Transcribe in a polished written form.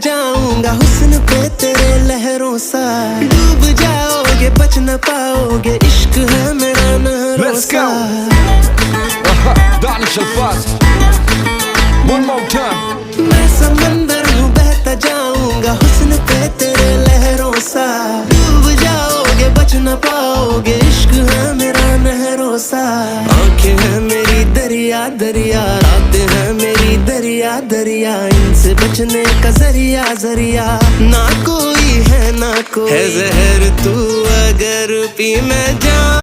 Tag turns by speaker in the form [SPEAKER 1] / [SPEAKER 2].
[SPEAKER 1] जाऊंगा हुस्न पे तेरे लहरों सा, डूब जाओगे बच न पाओगे, इश्क है मेरा नहरों सा। मैं समंदर हूँ बहता जाऊंगा हुस्न पे तेरे लहरों सा, डूब जाओगे बच न पाओगे, इश्क है मेरा नहरों सा। आंखें हैं मेरी दरिया दरिया, रातें हैं मेरी दरिया दरिया, इनसे बचने का जरिया जरिया ना कोई है ना कोई है। जहर तू अगर पी मैं जाऊं